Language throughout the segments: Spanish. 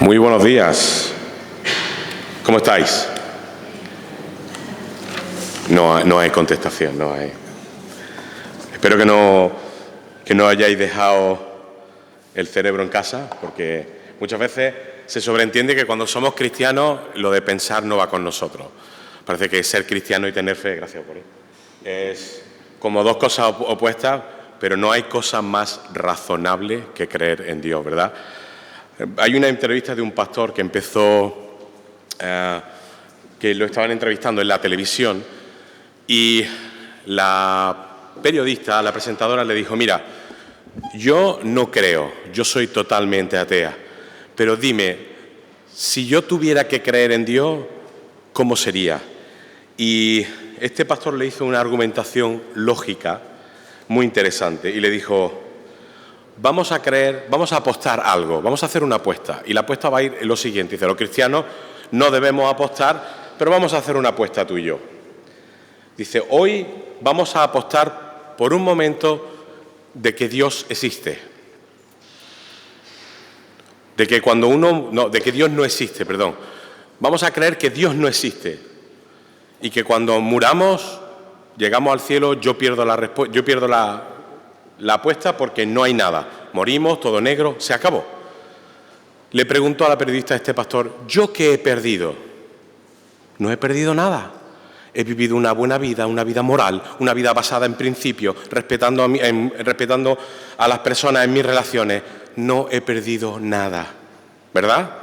Muy buenos días. ¿Cómo estáis? No hay contestación, no hay. Espero que no hayáis dejado el cerebro en casa, porque muchas veces se sobreentiende que cuando somos cristianos lo de pensar no va con nosotros. Parece que ser cristiano y tener fe, gracias por es como dos cosas opuestas, pero no hay cosa más razonable que creer en Dios, ¿verdad? Hay una entrevista de un pastor que empezó, que lo estaban entrevistando en la televisión, y la periodista, la presentadora, le dijo: mira, yo no creo, yo soy totalmente atea, pero dime, si yo tuviera que creer en Dios, ¿cómo sería? Y este pastor le hizo una argumentación lógica muy interesante y le dijo: vamos a apostar algo, vamos a hacer una apuesta. Y la apuesta va a ir en lo siguiente: dice, los cristianos no debemos apostar, pero vamos a hacer una apuesta tú y yo. Dice, hoy vamos a apostar por un momento de que Dios existe. De que Dios no existe, perdón. Vamos a creer que Dios no existe. Y que cuando muramos, llegamos al cielo, yo pierdo la apuesta porque no hay nada. Morimos, todo negro, se acabó. Le preguntó a la periodista este pastor: ¿yo qué he perdido? No he perdido nada. He vivido una buena vida, una vida moral, una vida basada en principios, respetando a las personas en mis relaciones. No he perdido nada, ¿verdad?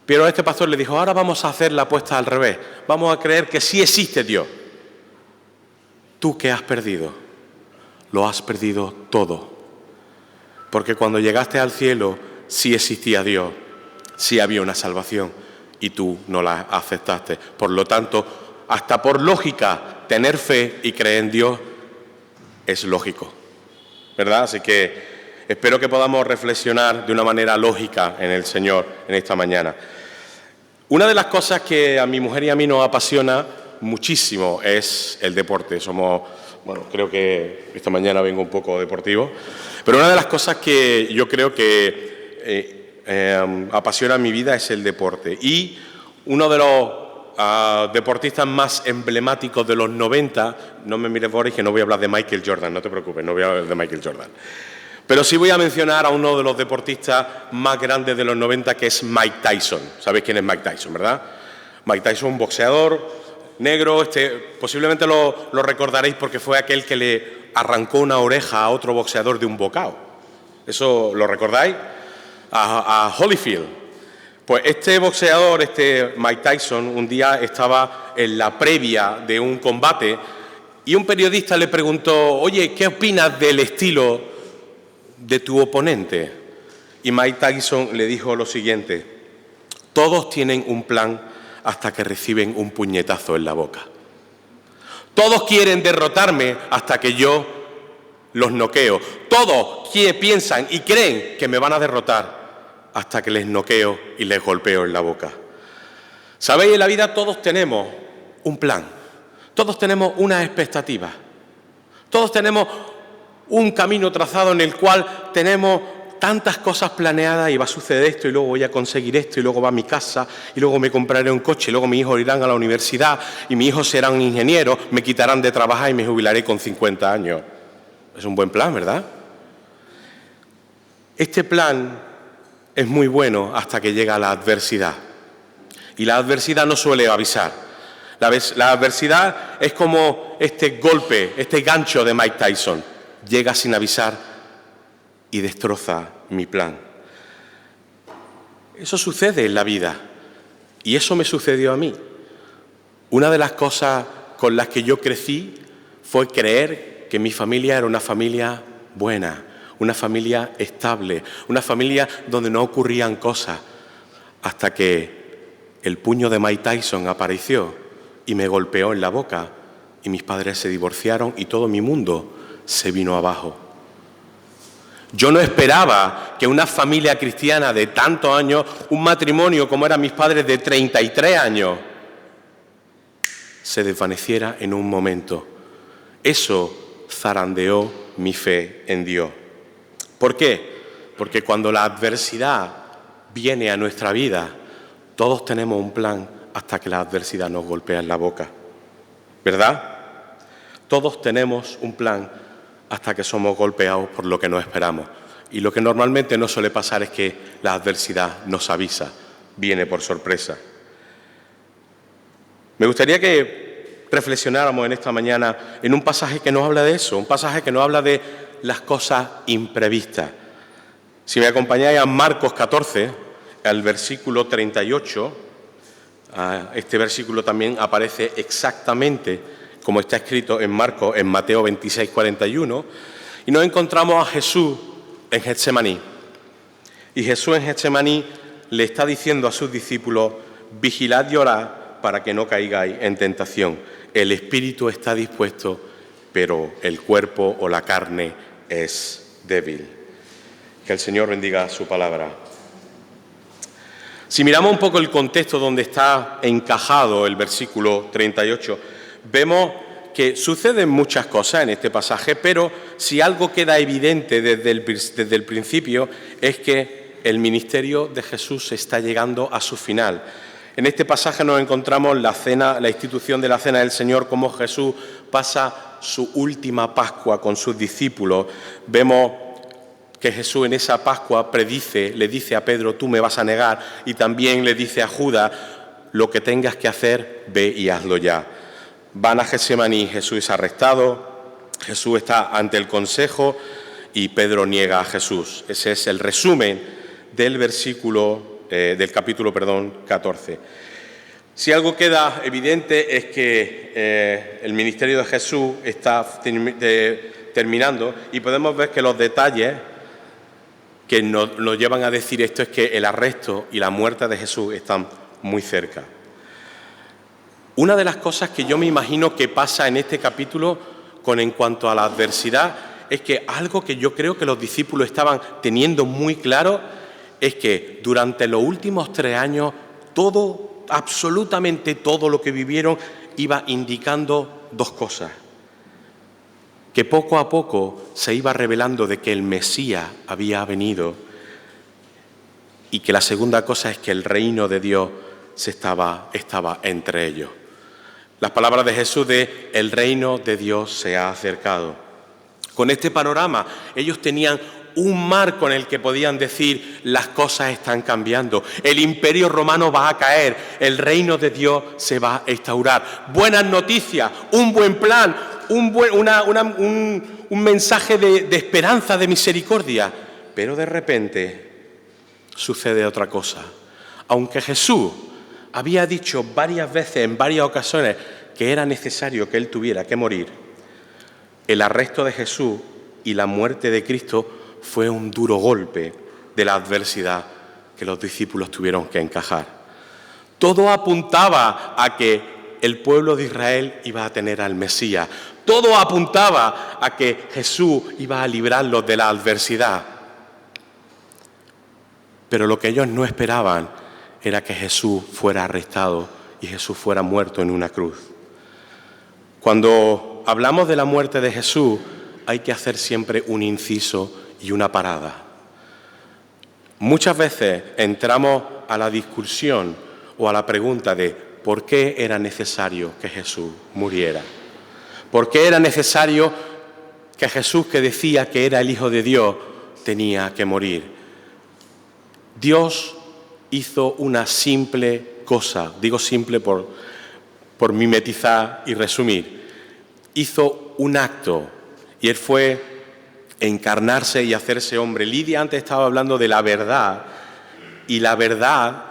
Pero este pastor le dijo: ahora vamos a hacer la apuesta al revés. Vamos a creer que sí existe Dios. ¿Tú qué has perdido? Lo has perdido todo. Porque cuando llegaste al cielo, sí existía Dios, sí había una salvación, y tú no la aceptaste. Por lo tanto, hasta por lógica, tener fe y creer en Dios es lógico, ¿verdad? Así que espero que podamos reflexionar de una manera lógica en el Señor en esta mañana. Una de las cosas que a mi mujer y a mí nos apasiona muchísimo es el deporte. Creo que esta mañana vengo un poco deportivo, pero una de las cosas que yo creo que apasiona mi vida es el deporte. Y uno de los deportistas más emblemáticos de los 90, no me mires, Boris, que no voy a hablar de Michael Jordan, no te preocupes, no voy a hablar de Michael Jordan. Pero sí voy a mencionar a uno de los deportistas más grandes de los 90, que es Mike Tyson. ¿Sabéis quién es Mike Tyson, verdad? Mike Tyson, un boxeador negro, posiblemente lo recordaréis porque fue aquel que le arrancó una oreja a otro boxeador de un bocado. ¿Eso lo recordáis? A Holyfield. Pues este boxeador, Mike Tyson, un día estaba en la previa de un combate y un periodista le preguntó: oye, ¿qué opinas del estilo de tu oponente? Y Mike Tyson le dijo lo siguiente: todos tienen un plan hasta que reciben un puñetazo en la boca. Todos quieren derrotarme hasta que yo los noqueo. Todos piensan y creen que me van a derrotar hasta que les noqueo y les golpeo en la boca. ¿Sabéis? En la vida todos tenemos un plan. Todos tenemos una expectativa. Todos tenemos un camino trazado en el cual tenemos tantas cosas planeadas, y va a suceder esto, y luego voy a conseguir esto, y luego va a mi casa, y luego me compraré un coche, y luego mis hijos irán a la universidad, y mis hijos serán ingenieros, me quitarán de trabajar y me jubilaré con 50 años. Es un buen plan, ¿verdad? Este plan es muy bueno hasta que llega la adversidad. Y la adversidad no suele avisar. La adversidad es como este golpe, este gancho de Mike Tyson. Llega sin avisar y destroza mi plan. Eso sucede en la vida, y eso me sucedió a mí. Una de las cosas con las que yo crecí fue creer que mi familia era una familia buena, una familia estable, una familia donde no ocurrían cosas, hasta que el puño de Mike Tyson apareció y me golpeó en la boca, y mis padres se divorciaron y todo mi mundo se vino abajo. Yo no esperaba que una familia cristiana de tantos años, un matrimonio como eran mis padres de 33 años, se desvaneciera en un momento. Eso zarandeó mi fe en Dios. ¿Por qué? Porque cuando la adversidad viene a nuestra vida, todos tenemos un plan hasta que la adversidad nos golpea en la boca, ¿verdad? Todos tenemos un plan hasta que somos golpeados por lo que no esperamos. Y lo que normalmente no suele pasar es que la adversidad nos avisa, viene por sorpresa. Me gustaría que reflexionáramos en esta mañana en un pasaje que nos habla de eso, un pasaje que nos habla de las cosas imprevistas. Si me acompañáis a Marcos 14, al versículo 38, este versículo también aparece exactamente como está escrito en Marcos, en Mateo 26, 41, y nos encontramos a Jesús en Getsemaní. Y Jesús en Getsemaní le está diciendo a sus discípulos: vigilad y orad para que no caigáis en tentación. El espíritu está dispuesto, pero el cuerpo o la carne es débil. Que el Señor bendiga su palabra. Si miramos un poco el contexto donde está encajado el versículo 38, vemos que suceden muchas cosas en este pasaje, pero si algo queda evidente desde el principio es que el ministerio de Jesús está llegando a su final. En este pasaje nos encontramos la institución de la Cena del Señor, cómo Jesús pasa su última Pascua con sus discípulos. Vemos que Jesús en esa Pascua le dice a Pedro: tú me vas a negar, y también le dice a Judas: lo que tengas que hacer, ve y hazlo ya. Van a Getsemaní, Jesús es arrestado, Jesús está ante el consejo y Pedro niega a Jesús. Ese es el resumen del capítulo 14. Si algo queda evidente es que el ministerio de Jesús está terminando, y podemos ver que los detalles que nos llevan a decir esto es que el arresto y la muerte de Jesús están muy cerca. Una de las cosas que yo me imagino que pasa en este capítulo en cuanto a la adversidad es que algo que yo creo que los discípulos estaban teniendo muy claro es que durante los últimos 3 años absolutamente todo lo que vivieron iba indicando 2 cosas. Que poco a poco se iba revelando de que el Mesías había venido, y que la segunda cosa es que el reino de Dios estaba entre ellos. Las palabras de Jesús de el reino de Dios se ha acercado. Con este panorama ellos tenían un marco en el que podían decir: las cosas están cambiando, el imperio romano va a caer, el reino de Dios se va a instaurar. Buenas noticias, un buen plan, un mensaje de esperanza, de misericordia. Pero de repente sucede otra cosa. Aunque Jesús había dicho varias veces, en varias ocasiones, que era necesario que Él tuviera que morir, el arresto de Jesús y la muerte de Cristo fue un duro golpe de la adversidad que los discípulos tuvieron que encajar. Todo apuntaba a que el pueblo de Israel iba a tener al Mesías. Todo apuntaba a que Jesús iba a librarlos de la adversidad. Pero lo que ellos no esperaban era que Jesús fuera arrestado y Jesús fuera muerto en una cruz. Cuando hablamos de la muerte de Jesús, hay que hacer siempre un inciso y una parada. Muchas veces entramos a la discusión o a la pregunta de por qué era necesario que Jesús muriera. ¿Por qué era necesario que Jesús, que decía que era el Hijo de Dios, tenía que morir? Dios hizo una simple cosa, digo simple por mimetizar y resumir. Hizo un acto, y Él fue encarnarse y hacerse hombre. Lidia antes estaba hablando de la verdad, y la verdad,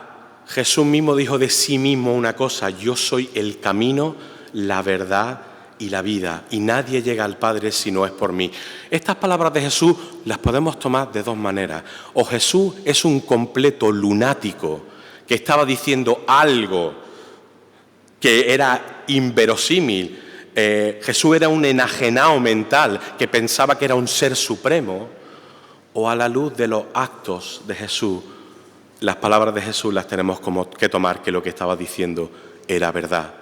Jesús mismo dijo de sí mismo una cosa: yo soy el camino, la verdad y la vida, y nadie llega al Padre si no es por mí. Estas palabras de Jesús las podemos tomar de 2 maneras. O Jesús es un completo lunático que estaba diciendo algo que era inverosímil. Jesús era un enajenado mental que pensaba que era un ser supremo. O a la luz de los actos de Jesús, las palabras de Jesús las tenemos como que tomar que lo que estaba diciendo era verdad.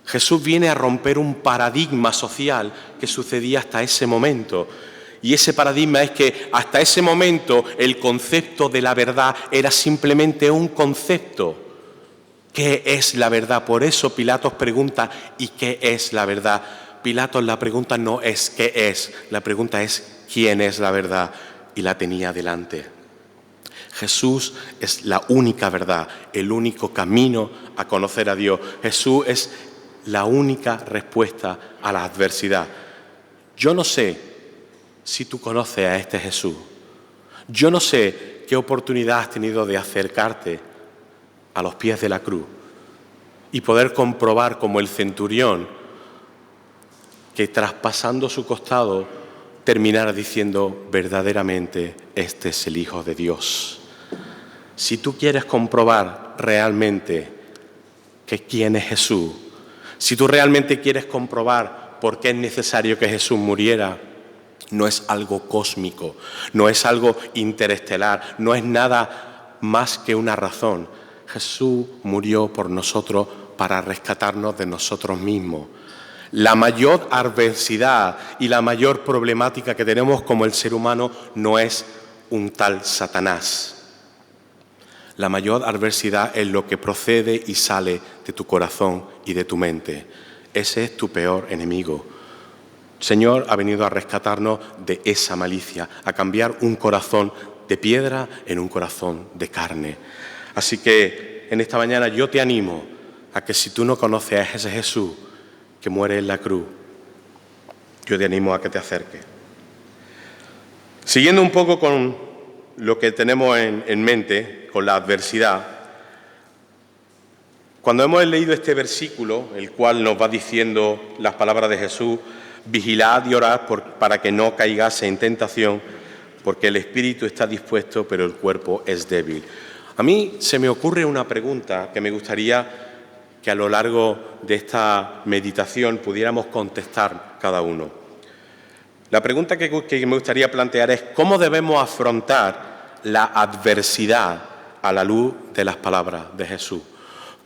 Jesús viene a romper un paradigma social que sucedía hasta ese momento, Y ese paradigma es que hasta ese momento el concepto de la verdad era simplemente un concepto. ¿Qué es la verdad? Por eso Pilatos pregunta, ¿y qué es la verdad? Pilatos, la pregunta no es qué es, la pregunta es quién es la verdad, y la tenía delante. Jesús es la única verdad, el único camino a conocer a Dios. Jesús es la única respuesta a la adversidad. Yo no sé si tú conoces a este Jesús. Yo no sé qué oportunidad has tenido de acercarte a los pies de la cruz y poder comprobar como el centurión que traspasando su costado terminara diciendo verdaderamente este es el Hijo de Dios. Si tú quieres comprobar realmente que quién es Jesús, si tú realmente quieres comprobar por qué es necesario que Jesús muriera, no es algo cósmico, no es algo interestelar, no es nada más que una razón. Jesús murió por nosotros para rescatarnos de nosotros mismos. La mayor adversidad y la mayor problemática que tenemos como el ser humano no es un tal Satanás. La mayor adversidad es lo que procede y sale de tu corazón y de tu mente. Ese es tu peor enemigo. El Señor ha venido a rescatarnos de esa malicia, a cambiar un corazón de piedra en un corazón de carne. Así que en esta mañana yo te animo a que si tú no conoces a ese Jesús que muere en la cruz, yo te animo a que te acerques. Siguiendo un poco con lo que tenemos en mente, con la adversidad, cuando hemos leído este versículo, el cual nos va diciendo las palabras de Jesús, vigilad y orad para que no caigáis en tentación, porque el espíritu está dispuesto, pero el cuerpo es débil. A mí se me ocurre una pregunta que me gustaría que a lo largo de esta meditación pudiéramos contestar cada uno. La pregunta que me gustaría plantear es ¿cómo debemos afrontar la adversidad a la luz de las palabras de Jesús?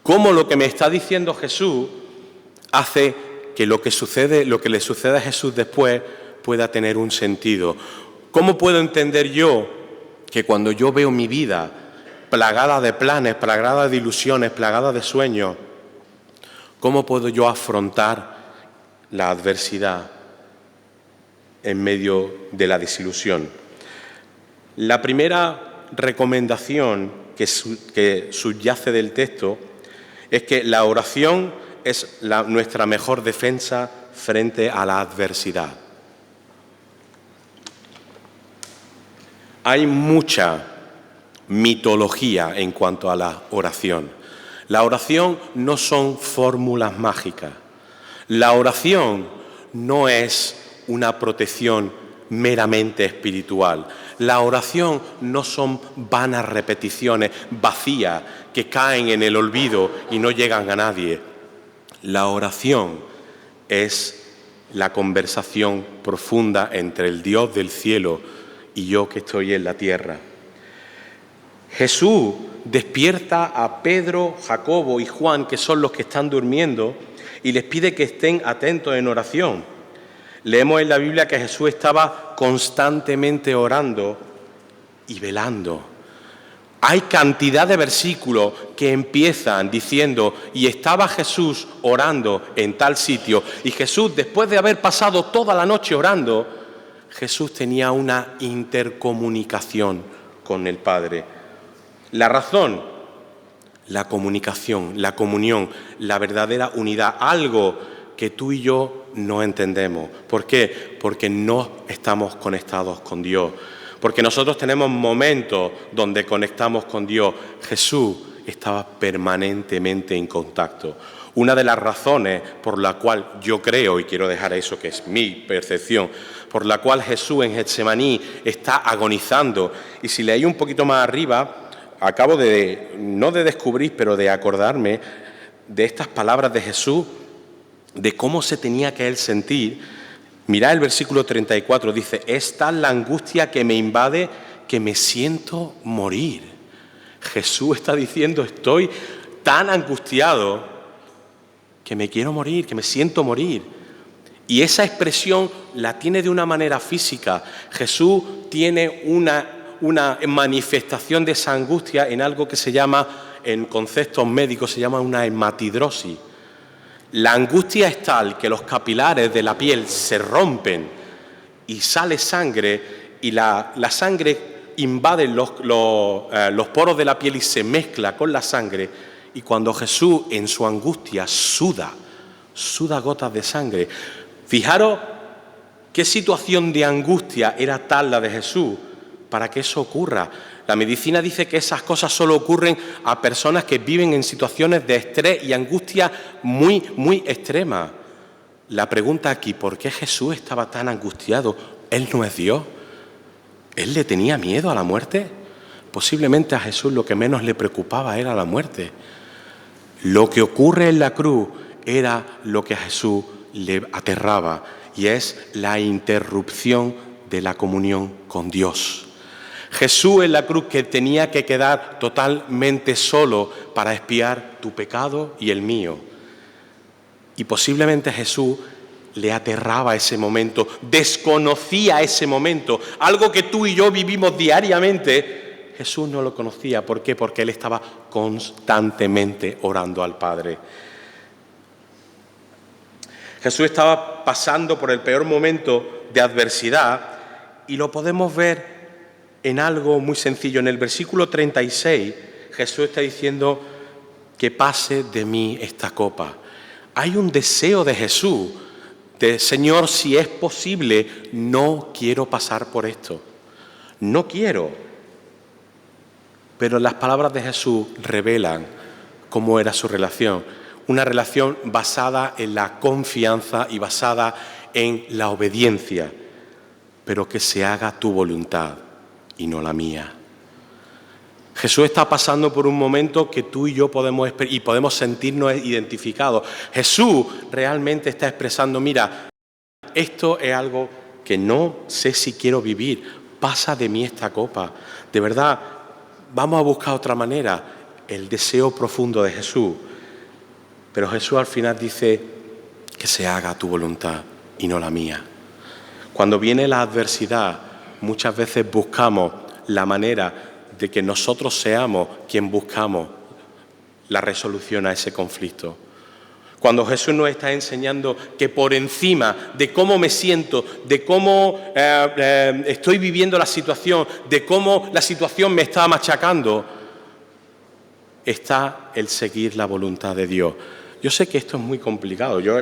¿Cómo lo que me está diciendo Jesús hace que lo que le sucede a Jesús después pueda tener un sentido? ¿Cómo puedo entender yo que cuando yo veo mi vida plagada de planes, plagada de ilusiones, plagada de sueños, cómo puedo yo afrontar la adversidad en medio de la desilusión? La primera recomendación que subyace del texto es que la oración es nuestra mejor defensa frente a la adversidad. Hay mucha mitología en cuanto a la oración. La oración no son fórmulas mágicas. La oración no es una protección meramente espiritual. La oración no son vanas repeticiones vacías que caen en el olvido y no llegan a nadie. La oración es la conversación profunda entre el Dios del cielo y yo que estoy en la tierra. Jesús despierta a Pedro, Jacobo y Juan, que son los que están durmiendo, y les pide que estén atentos en oración. Leemos en la Biblia que Jesús estaba constantemente orando y velando. Hay cantidad de versículos que empiezan diciendo, y estaba Jesús orando en tal sitio, y Jesús, después de haber pasado toda la noche orando, Jesús tenía una intercomunicación con el Padre. La razón, la comunicación, la comunión, la verdadera unidad, algo que tú y yo no entendemos. ¿Por qué? Porque no estamos conectados con Dios. Porque nosotros tenemos momentos donde conectamos con Dios. Jesús estaba permanentemente en contacto. Una de las razones por la cual yo creo, y quiero dejar eso que es mi percepción, por la cual Jesús en Getsemaní está agonizando. Y si leí un poquito más arriba, acabo no de descubrir, pero de acordarme de estas palabras de Jesús, de cómo se tenía que él sentir. Mirad el versículo 34, dice, es tal la angustia que me invade que me siento morir. Jesús está diciendo, estoy tan angustiado que me quiero morir, que me siento morir. Y esa expresión la tiene de una manera física. Jesús tiene una manifestación de esa angustia en algo que se llama, en conceptos médicos, se llama una hematidrosis. La angustia es tal que los capilares de la piel se rompen y sale sangre, y la sangre invade los poros de la piel y se mezcla con la sangre. Y cuando Jesús en su angustia suda gotas de sangre. Fijaros qué situación de angustia era tal la de Jesús para que eso ocurra. La medicina dice que esas cosas solo ocurren a personas que viven en situaciones de estrés y angustia muy, muy extremas. La pregunta aquí, ¿por qué Jesús estaba tan angustiado? ¿Él no es Dios? ¿Él le tenía miedo a la muerte? Posiblemente a Jesús lo que menos le preocupaba era la muerte. Lo que ocurre en la cruz era lo que a Jesús le aterraba, y es la interrupción de la comunión con Dios. Jesús en la cruz, que tenía que quedar totalmente solo para expiar tu pecado y el mío. Y posiblemente a Jesús le aterraba ese momento, desconocía ese momento, algo que tú y yo vivimos diariamente. Jesús no lo conocía. ¿Por qué? Porque Él estaba constantemente orando al Padre. Jesús estaba pasando por el peor momento de adversidad, y lo podemos ver en algo muy sencillo. En el versículo 36, Jesús está diciendo que pase de mí esta copa. Hay un deseo de Jesús, de Señor, si es posible, no quiero pasar por esto. No quiero. Pero las palabras de Jesús revelan cómo era su relación. Una relación basada en la confianza y basada en la obediencia. Pero que se haga tu voluntad y no la mía. Jesús está pasando por un momento que tú y yo podemos sentirnos identificados. Jesús realmente está expresando, mira, esto es algo que no sé si quiero vivir. Pasa de mí esta copa. De verdad, vamos a buscar otra manera. El deseo profundo de Jesús. Pero Jesús al final dice que se haga tu voluntad y no la mía. Cuando viene la adversidad, muchas veces buscamos la manera de que nosotros seamos quien buscamos la resolución a ese conflicto. Cuando Jesús nos está enseñando que por encima de cómo me siento, de cómo estoy viviendo la situación, de cómo la situación me está machacando, está el seguir la voluntad de Dios. Yo sé que esto es muy complicado. Yo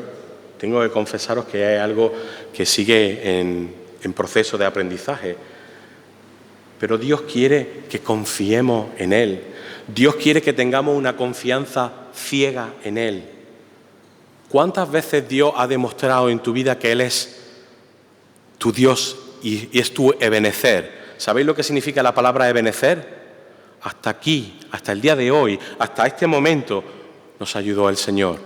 tengo que confesaros que es algo que sigue en proceso de aprendizaje. Pero Dios quiere que confiemos en Él. Dios quiere que tengamos una confianza ciega en Él. ¿Cuántas veces Dios ha demostrado en tu vida que Él es tu Dios y es tu Ebenezer? ¿Sabéis lo que significa la palabra Ebenezer? Hasta aquí, hasta el día de hoy, hasta este momento, nos ayudó el Señor.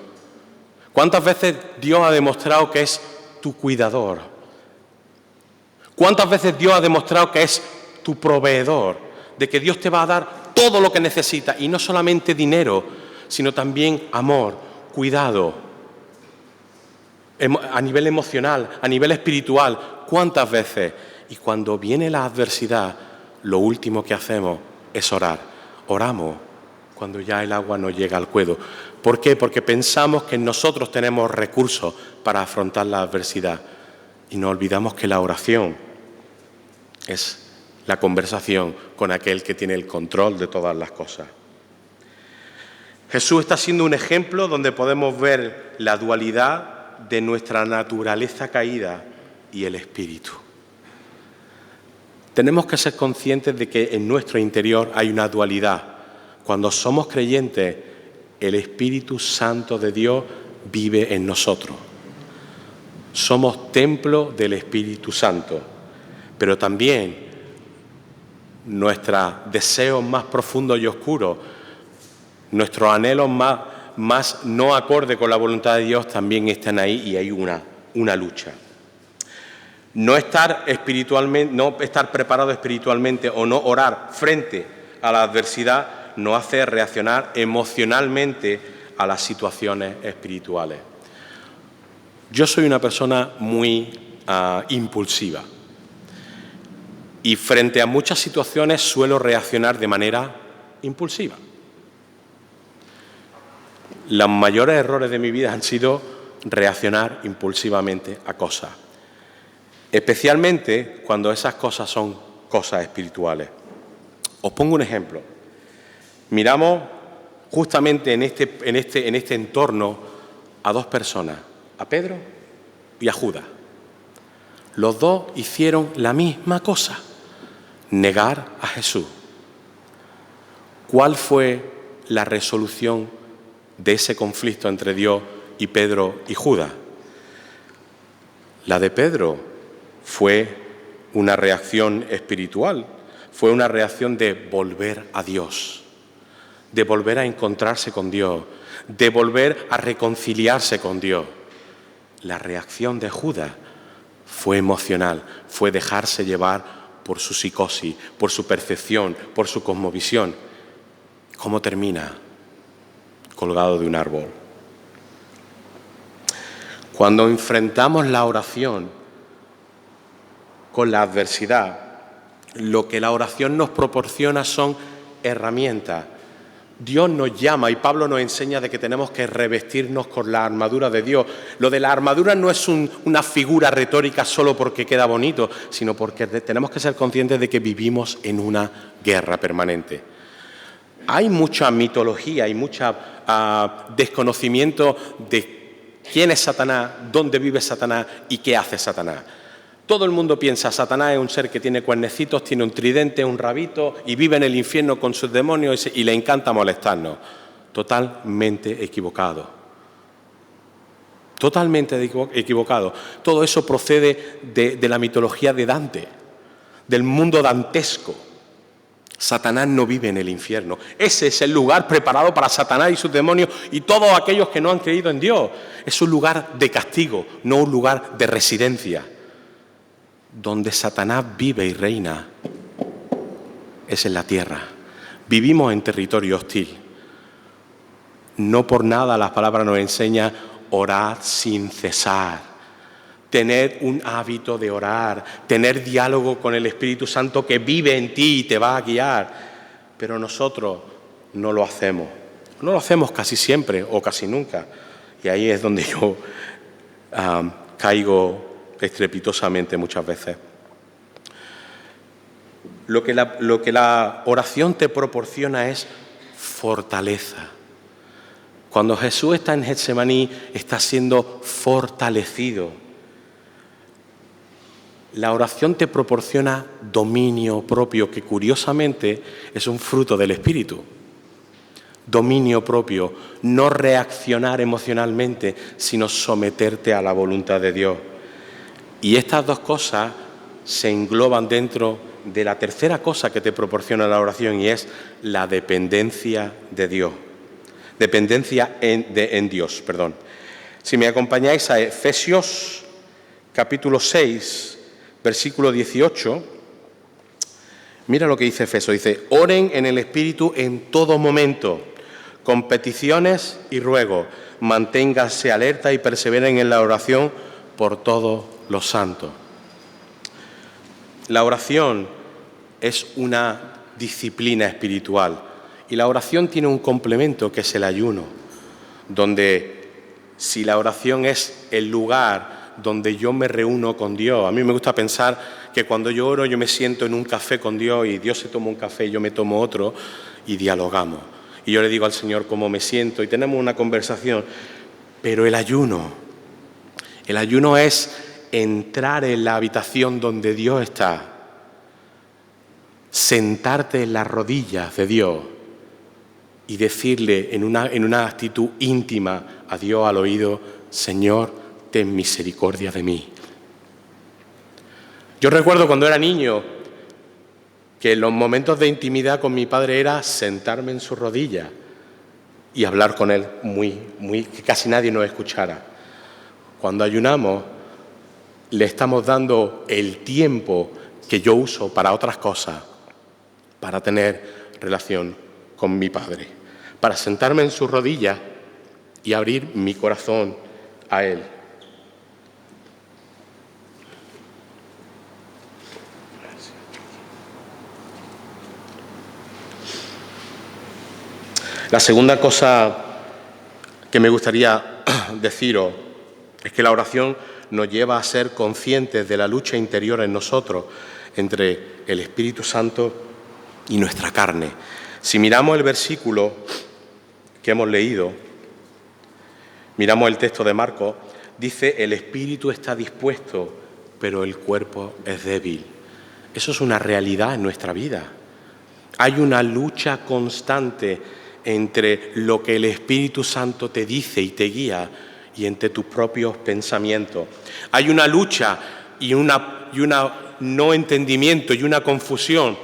¿Cuántas veces Dios ha demostrado que es tu cuidador? ¿Cuántas veces Dios ha demostrado que es tu proveedor? De que Dios te va a dar todo lo que necesitas, y no solamente dinero, sino también amor, cuidado, a nivel emocional, a nivel espiritual. ¿Cuántas veces? Y cuando viene la adversidad, lo último que hacemos es orar. Oramos cuando ya el agua no llega al cuello. ¿Por qué? Porque pensamos que nosotros tenemos recursos para afrontar la adversidad, y nos olvidamos que la oración es la conversación con aquel que tiene el control de todas las cosas. Jesús está siendo un ejemplo donde podemos ver la dualidad de nuestra naturaleza caída y el espíritu. Tenemos que ser conscientes de que en nuestro interior hay una dualidad. Cuando somos creyentes, el Espíritu Santo de Dios vive en nosotros. Somos templo del Espíritu Santo, pero también nuestros deseos más profundos y oscuros, nuestros anhelos más no acorde con la voluntad de Dios también están ahí, y hay una lucha. No estar preparado espiritualmente o no orar frente a la adversidad nos hace reaccionar emocionalmente a las situaciones espirituales. Yo soy una persona muy impulsiva y frente a muchas situaciones suelo reaccionar de manera impulsiva. Los mayores errores de mi vida han sido reaccionar impulsivamente a cosas, especialmente cuando esas cosas son cosas espirituales. Os pongo un ejemplo. Miramos justamente en este entorno a dos personas, a Pedro y a Judas. Los dos hicieron la misma cosa, negar a Jesús. ¿Cuál fue la resolución de ese conflicto entre Dios y Pedro y Judas? La de Pedro fue una reacción espiritual, fue una reacción de volver a Dios, de volver a encontrarse con Dios, de volver a reconciliarse con Dios. La reacción de Judas fue emocional, fue dejarse llevar por su psicosis, por su percepción, por su cosmovisión. ¿Cómo termina? Colgado de un árbol. Cuando enfrentamos la oración con la adversidad, lo que la oración nos proporciona son herramientas. Dios nos llama y Pablo nos enseña de que tenemos que revestirnos con la armadura de Dios. Lo de la armadura no es una figura retórica solo porque queda bonito, sino porque tenemos que ser conscientes de que vivimos en una guerra permanente. Hay mucha mitología y mucho desconocimiento de quién es Satanás, dónde vive Satanás y qué hace Satanás. Todo el mundo piensa que Satanás es un ser que tiene cuernecitos, tiene un tridente, un rabito y vive en el infierno con sus demonios y le encanta molestarnos. Totalmente equivocado. Totalmente equivocado. Todo eso procede de la mitología de Dante, del mundo dantesco. Satanás no vive en el infierno. Ese es el lugar preparado para Satanás y sus demonios y todos aquellos que no han creído en Dios. Es un lugar de castigo, no un lugar de residencia. Donde Satanás vive y reina es en la tierra. Vivimos en territorio hostil. No por nada las palabras nos enseñan orar sin cesar, tener un hábito de orar, tener diálogo con el Espíritu Santo que vive en ti y te va a guiar. Pero nosotros no lo hacemos. No lo hacemos casi siempre o casi nunca. Y ahí es donde yo caigo estrepitosamente muchas veces. Lo que la oración te proporciona es fortaleza. Cuando Jesús está en Getsemaní, está siendo fortalecido. La oración te proporciona dominio propio, que curiosamente es un fruto del Espíritu. Dominio propio, no reaccionar emocionalmente, sino someterte a la voluntad de Dios. Y estas dos cosas se engloban dentro de la tercera cosa que te proporciona la oración y es la dependencia de Dios. Dependencia en Dios. Si me acompañáis a Efesios capítulo 6, versículo 18, mira lo que dice Efesios. Dice, oren en el Espíritu en todo momento, con peticiones y ruegos. Manténganse alerta y perseveren en la oración por todos los santos. La oración es una disciplina espiritual y la oración tiene un complemento que es el ayuno, donde si la oración es el lugar donde yo me reúno con Dios, a mí me gusta pensar que cuando yo oro yo me siento en un café con Dios y Dios se toma un café y yo me tomo otro y dialogamos. Y yo le digo al Señor cómo me siento y tenemos una conversación. Pero el ayuno es entrar en la habitación donde Dios está, sentarte en las rodillas de Dios y decirle en una actitud íntima a Dios al oído, Señor, ten misericordia de mí. Yo recuerdo cuando era niño que en los momentos de intimidad con mi padre era sentarme en su rodilla y hablar con él que casi nadie nos escuchara. Cuando ayunamos, le estamos dando el tiempo que yo uso para otras cosas, para tener relación con mi Padre, para sentarme en sus rodillas y abrir mi corazón a Él. La segunda cosa que me gustaría deciros es que la oración nos lleva a ser conscientes de la lucha interior en nosotros entre el Espíritu Santo y nuestra carne. Si miramos el versículo que hemos leído, miramos el texto de Marcos, dice: el espíritu está dispuesto, pero el cuerpo es débil. Eso es una realidad en nuestra vida. Hay una lucha constante entre lo que el Espíritu Santo te dice y te guía y entre tus propios pensamientos. Hay una lucha y una no entendimiento y una confusión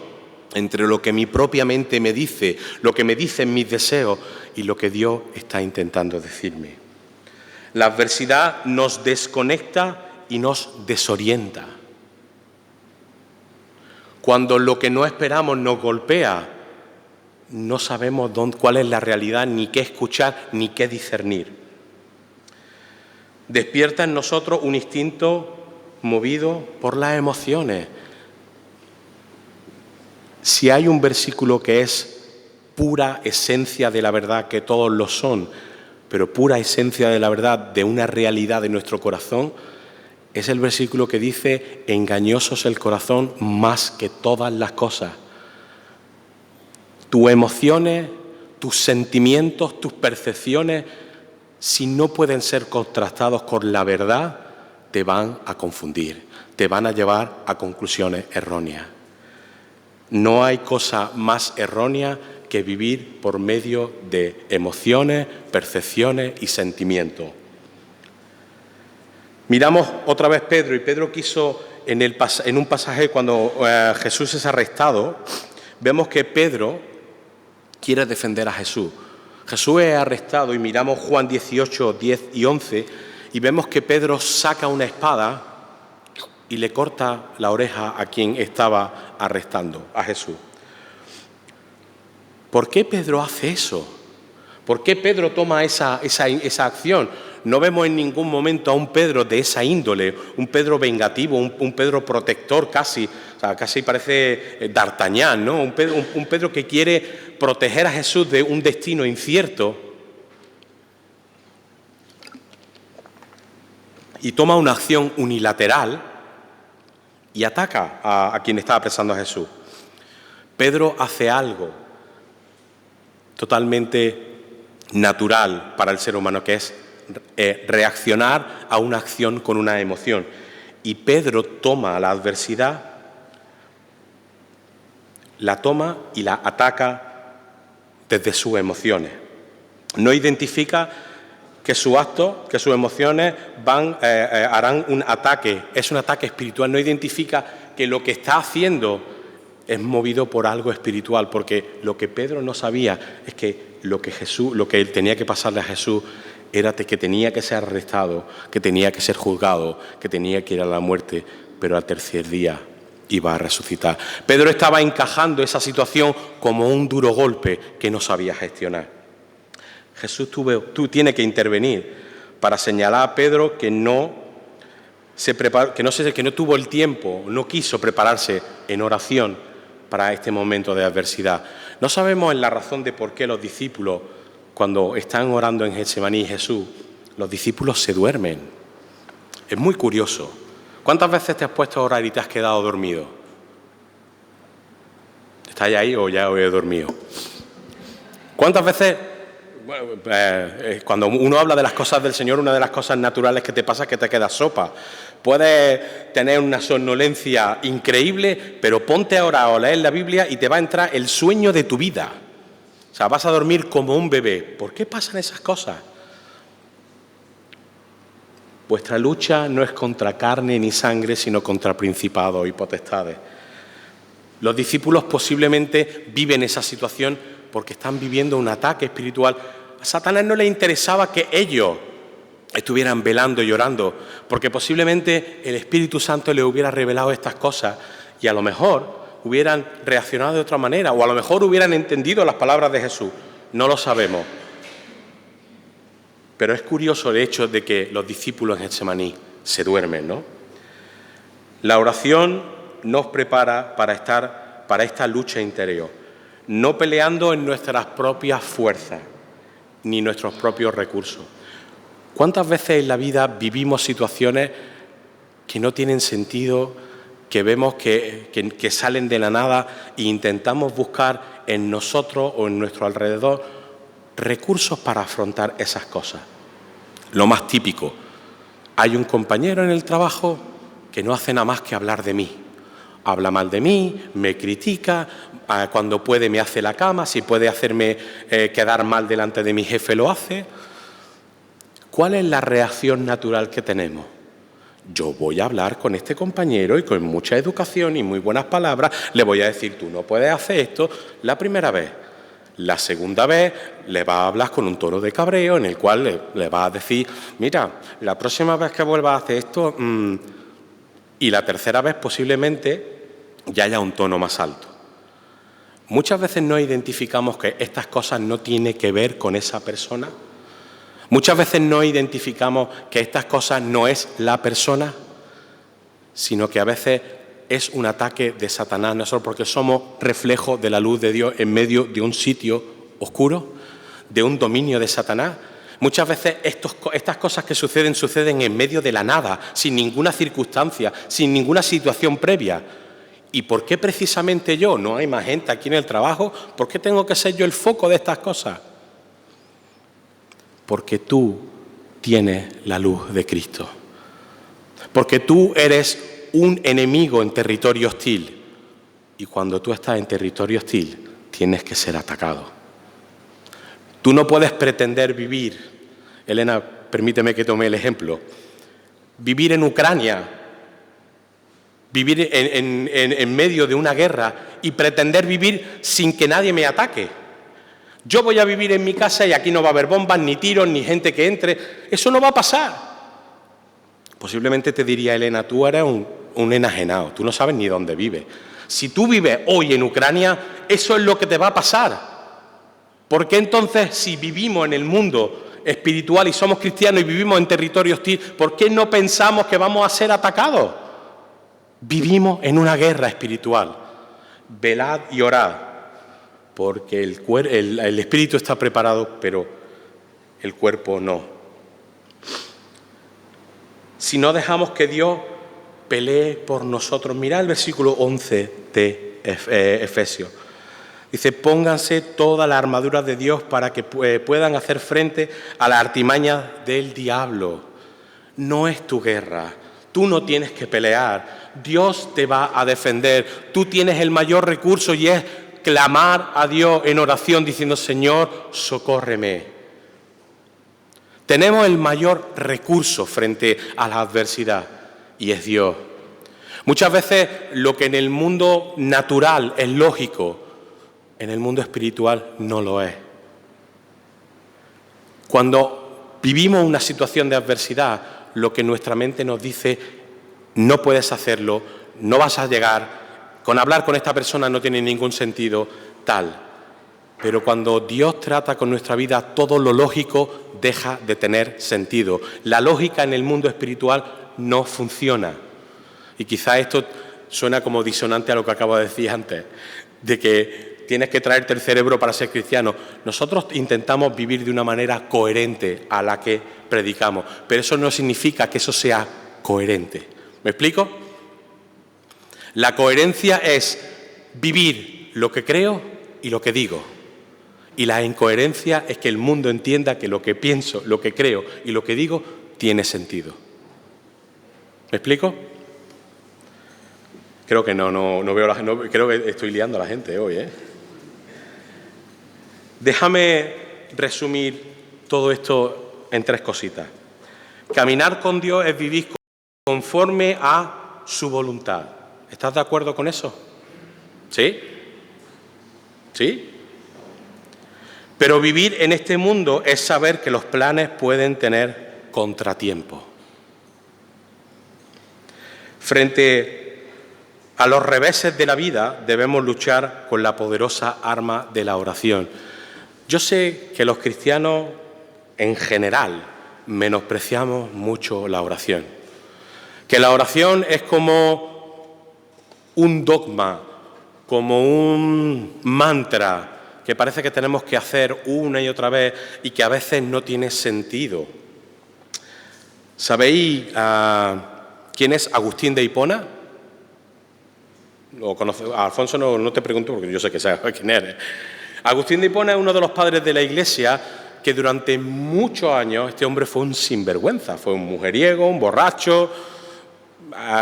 entre lo que mi propia mente me dice, lo que me dicen mis deseos y lo que Dios está intentando decirme. La adversidad nos desconecta y nos desorienta. Cuando lo que no esperamos nos golpea, no sabemos cuál es la realidad, ni qué escuchar, ni qué discernir. Despierta en nosotros un instinto movido por las emociones. Si hay un versículo que es pura esencia de la verdad, que todos lo son, pero pura esencia de la verdad de una realidad de nuestro corazón, es el versículo que dice: engañoso es el corazón más que todas las cosas. Tus emociones, tus sentimientos, tus percepciones, si no pueden ser contrastados con la verdad, te van a confundir, te van a llevar a conclusiones erróneas. No hay cosa más errónea que vivir por medio de emociones, percepciones y sentimientos. Miramos otra vez Pedro, y Pedro quiso, en un pasaje cuando Jesús es arrestado, vemos que Pedro quiere defender a Jesús. Jesús es arrestado y miramos Juan 18, 10 y 11 y vemos que Pedro saca una espada y le corta la oreja a quien estaba arrestando, a Jesús. ¿Por qué Pedro hace eso? ¿Por qué Pedro toma esa acción? No vemos en ningún momento a un Pedro de esa índole, un Pedro vengativo, un Pedro protector casi, o sea, casi parece D'Artagnan, ¿no? Un Pedro que quiere proteger a Jesús de un destino incierto. Y toma una acción unilateral y ataca a quien está apresando a Jesús. Pedro hace algo totalmente natural para el ser humano, que es reaccionar a una acción con una emoción. Y Pedro toma la adversidad, la toma y la ataca desde sus emociones. No identifica que su acto, que sus emociones harán un ataque, es un ataque espiritual. No identifica que lo que está haciendo es movido por algo espiritual, porque lo que Pedro no sabía es que lo que él tenía que pasarle a Jesús era que tenía que ser arrestado, que tenía que ser juzgado, que tenía que ir a la muerte, pero al tercer día iba a resucitar. Pedro estaba encajando esa situación como un duro golpe que no sabía gestionar. Jesús tiene que intervenir para señalar a Pedro que no tuvo el tiempo, no quiso prepararse en oración para este momento de adversidad. No sabemos la razón de por qué los discípulos, cuando están orando en Getsemaní Jesús, los discípulos se duermen. Es muy curioso. ¿Cuántas veces te has puesto a orar y te has quedado dormido? ¿Estáis ahí o ya os he dormido? ¿Cuántas veces, cuando uno habla de las cosas del Señor, una de las cosas naturales que te pasa es que te quedas sopa? Puedes tener una somnolencia increíble, pero ponte a orar o a leer la Biblia y te va a entrar el sueño de tu vida. O sea, vas a dormir como un bebé. ¿Por qué pasan esas cosas? Vuestra lucha no es contra carne ni sangre, sino contra principados y potestades. Los discípulos posiblemente viven esa situación porque están viviendo un ataque espiritual. A Satanás no le interesaba que ellos estuvieran velando y llorando, porque posiblemente el Espíritu Santo le hubiera revelado estas cosas y a lo mejor hubieran reaccionado de otra manera, o a lo mejor hubieran entendido las palabras de Jesús. No lo sabemos. Pero es curioso el hecho de que los discípulos en Getsemaní se duermen, ¿no? La oración nos prepara para esta lucha interior. no peleando en nuestras propias fuerzas ni nuestros propios recursos. ¿Cuántas veces en la vida vivimos situaciones que no tienen sentido, que vemos que salen de la nada e intentamos buscar en nosotros o en nuestro alrededor recursos para afrontar esas cosas? Lo más típico, hay un compañero en el trabajo que no hace nada más que hablar de mí. Habla mal de mí, me critica, cuando puede me hace la cama, si puede hacerme quedar mal delante de mi jefe lo hace. ¿Cuál es la reacción natural que tenemos? Yo voy a hablar con este compañero y con mucha educación y muy buenas palabras le voy a decir, tú no puedes hacer esto la primera vez. La segunda vez le vas a hablar con un tono de cabreo en el cual le vas a decir, mira, la próxima vez que vuelvas a hacer esto... Y la tercera vez posiblemente ya haya un tono más alto. Muchas veces no identificamos que estas cosas no tienen que ver con esa persona. Muchas veces no identificamos que estas cosas no es la persona, sino que a veces es un ataque de Satanás, no solo porque somos reflejo de la luz de Dios en medio de un sitio oscuro, de un dominio de Satanás. Muchas veces estas cosas que suceden en medio de la nada, sin ninguna circunstancia, sin ninguna situación previa. ¿Y por qué precisamente yo? ¿No hay más gente aquí en el trabajo? ¿Por qué tengo que ser yo el foco de estas cosas? Porque tú tienes la luz de Cristo. Porque tú eres un enemigo en territorio hostil. Y cuando tú estás en territorio hostil, tienes que ser atacado. Tú no puedes pretender vivir, Elena, permíteme que tome el ejemplo, vivir en Ucrania, vivir en medio de una guerra y pretender vivir sin que nadie me ataque. Yo voy a vivir en mi casa y aquí no va a haber bombas, ni tiros, ni gente que entre. Eso no va a pasar. Posiblemente te diría, Elena, tú eres un enajenado, tú no sabes ni dónde vives. Si tú vives hoy en Ucrania, eso es lo que te va a pasar. ¿Por qué entonces, si vivimos en el mundo espiritual y somos cristianos y vivimos en territorio hostil, por qué no pensamos que vamos a ser atacados? Vivimos en una guerra espiritual. Velad y orad, porque el espíritu está preparado, pero el cuerpo no. Si no dejamos que Dios pelee por nosotros, mirad el versículo 11 de Efesios. Dice, pónganse toda la armadura de Dios para que puedan hacer frente a la artimaña del diablo. No es tu guerra, tú no tienes que pelear, Dios te va a defender. Tú tienes el mayor recurso y es clamar a Dios en oración diciendo, Señor, socórreme. Tenemos el mayor recurso frente a la adversidad y es Dios. Muchas veces lo que en el mundo natural es lógico, en el mundo espiritual no lo es. Cuando vivimos una situación de adversidad, lo que nuestra mente nos dice, no puedes hacerlo, no vas a llegar, con hablar con esta persona no tiene ningún sentido, tal. Pero cuando Dios trata con nuestra vida, todo lo lógico deja de tener sentido. La lógica en el mundo espiritual no funciona. Y quizá esto suena como disonante a lo que acabo de decir antes, de que tienes que traerte el cerebro para ser cristiano. Nosotros intentamos vivir de una manera coherente a la que predicamos, pero eso no significa que eso sea coherente. ¿Me explico? La coherencia es vivir lo que creo y lo que digo. Y la incoherencia es que el mundo entienda que lo que pienso, lo que creo y lo que digo tiene sentido. ¿Me explico? Creo que no veo creo que estoy liando a la gente hoy, ¿eh? Déjame resumir todo esto en 3 cositas. Caminar con Dios es vivir conforme a su voluntad. ¿Estás de acuerdo con eso? ¿Sí? ¿Sí? Pero vivir en este mundo es saber que los planes pueden tener contratiempos. Frente a los reveses de la vida debemos luchar con la poderosa arma de la oración. Yo sé que los cristianos en general menospreciamos mucho la oración, que la oración es como un dogma como un mantra que parece que tenemos que hacer una y otra vez y que a veces no tiene sentido. ¿Sabéis quién es Agustín de Hipona? ¿Lo conoce? Alfonso, no te pregunto porque yo sé que sabes quién eres. Agustín de Hipona es uno de los padres de la Iglesia que durante muchos años este hombre fue un sinvergüenza, fue un mujeriego, un borracho,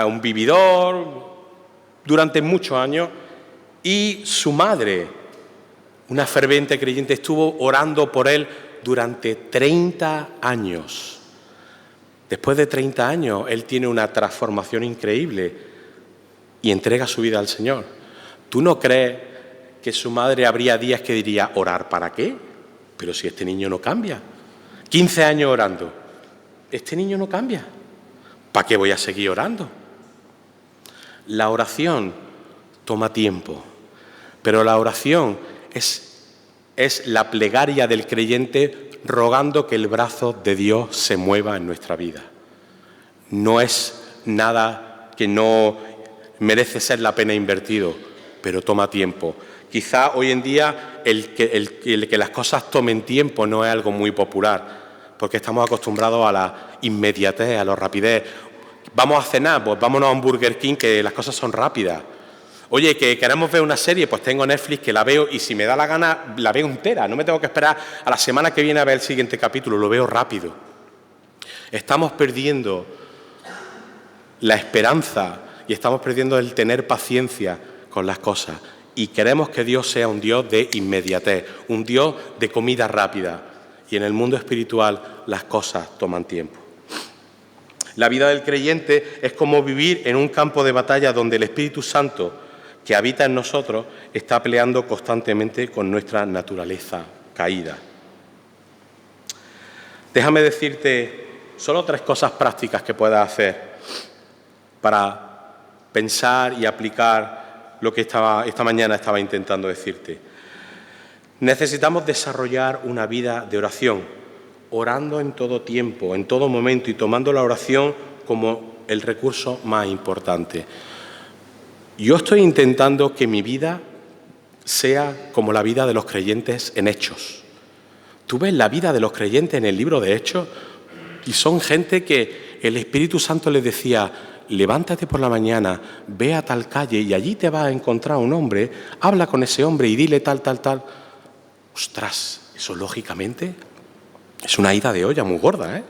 un vividor, durante muchos años, y su madre, una ferviente creyente, estuvo orando por él durante 30 años. Después de 30 años, él tiene una transformación increíble y entrega su vida al Señor. ¿Tú no crees que su madre habría días que diría, ¿orar para qué? Pero si este niño no cambia. 15 años orando. Este niño no cambia. ¿Para qué voy a seguir orando? La oración toma tiempo, pero la oración es la plegaria del creyente rogando que el brazo de Dios se mueva en nuestra vida. No es nada que no merece ser la pena invertido, pero toma tiempo. Quizá hoy en día el que las cosas tomen tiempo no es algo muy popular, porque estamos acostumbrados a la inmediatez, a la rapidez. Vamos a cenar, pues vámonos a un Burger King, que las cosas son rápidas. Oye, que queremos ver una serie, pues tengo Netflix, que la veo y si me da la gana, la veo entera. No me tengo que esperar a la semana que viene a ver el siguiente capítulo, lo veo rápido. Estamos perdiendo la esperanza y estamos perdiendo el tener paciencia con las cosas. Y queremos que Dios sea un Dios de inmediatez, un Dios de comida rápida. Y en el mundo espiritual las cosas toman tiempo. La vida del creyente es como vivir en un campo de batalla donde el Espíritu Santo que habita en nosotros está peleando constantemente con nuestra naturaleza caída. Déjame decirte solo 3 cosas prácticas que puedas hacer para pensar y aplicar lo que esta mañana estaba intentando decirte. Necesitamos desarrollar una vida de oración, orando en todo tiempo, en todo momento y tomando la oración como el recurso más importante. Yo estoy intentando que mi vida sea como la vida de los creyentes en Hechos. Tú ves la vida de los creyentes en el libro de Hechos y son gente que el Espíritu Santo les decía, levántate por la mañana, ve a tal calle y allí te vas a encontrar un hombre, habla con ese hombre y dile tal. Ostras, eso lógicamente es una ida de olla muy gorda, ¿eh?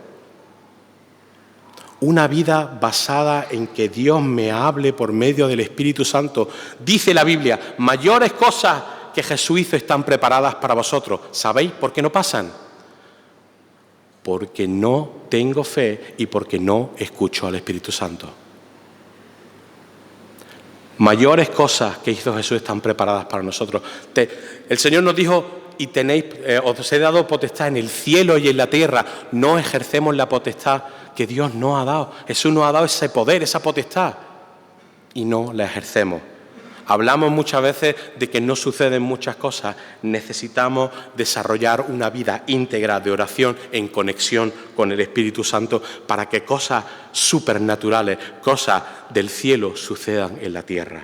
Una vida basada en que Dios me hable por medio del Espíritu Santo. Dice la Biblia, mayores cosas que Jesús hizo están preparadas para vosotros. ¿Sabéis por qué no pasan? Porque no tengo fe y porque no escucho al Espíritu Santo. Mayores cosas que hizo Jesús están preparadas para nosotros. El Señor nos dijo, y os he dado potestad en el cielo y en la tierra. No ejercemos la potestad que Dios nos ha dado. Jesús nos ha dado ese poder, esa potestad, y no la ejercemos. Hablamos muchas veces de que no suceden muchas cosas. Necesitamos desarrollar una vida íntegra de oración en conexión con el Espíritu Santo para que cosas supernaturales, cosas del cielo sucedan en la tierra.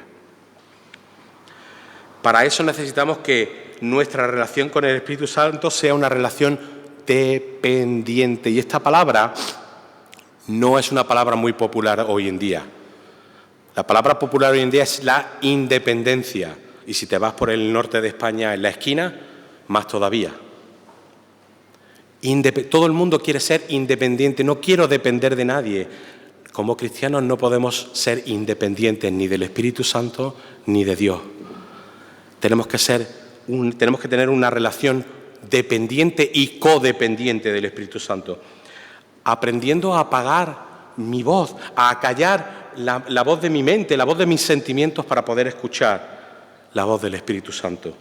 Para eso necesitamos que nuestra relación con el Espíritu Santo sea una relación dependiente. Y esta palabra no es una palabra muy popular hoy en día. La palabra popular hoy en día es la independencia. Y si te vas por el norte de España, en la esquina, más todavía. Todo el mundo quiere ser independiente. No quiero depender de nadie. Como cristianos no podemos ser independientes ni del Espíritu Santo ni de Dios. Tenemos que tener una relación dependiente y codependiente del Espíritu Santo. Aprendiendo a apagar mi voz, a acallar la voz de mi mente, la voz de mis sentimientos para poder escuchar la voz del Espíritu Santo.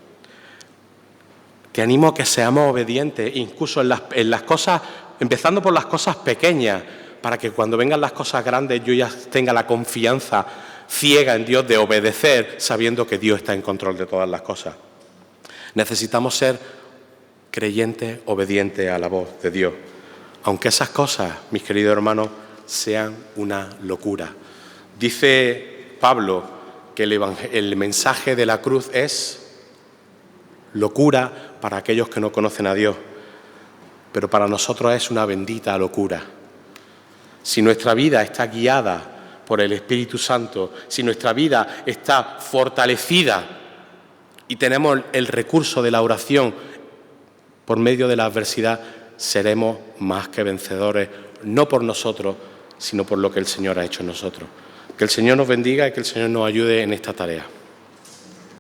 Te animo a que seamos obedientes, incluso en las cosas, empezando por las cosas pequeñas, para que cuando vengan las cosas grandes yo ya tenga la confianza ciega en Dios de obedecer, sabiendo que Dios está en control de todas las cosas. Necesitamos ser creyentes, obedientes a la voz de Dios. Aunque esas cosas, mis queridos hermanos, sean una locura. Dice Pablo que el mensaje de la cruz es locura para aquellos que no conocen a Dios, pero para nosotros es una bendita locura. Si nuestra vida está guiada por el Espíritu Santo, si nuestra vida está fortalecida y tenemos el recurso de la oración por medio de la adversidad, seremos más que vencedores, no por nosotros, sino por lo que el Señor ha hecho en nosotros. Que el Señor nos bendiga y que el Señor nos ayude en esta tarea.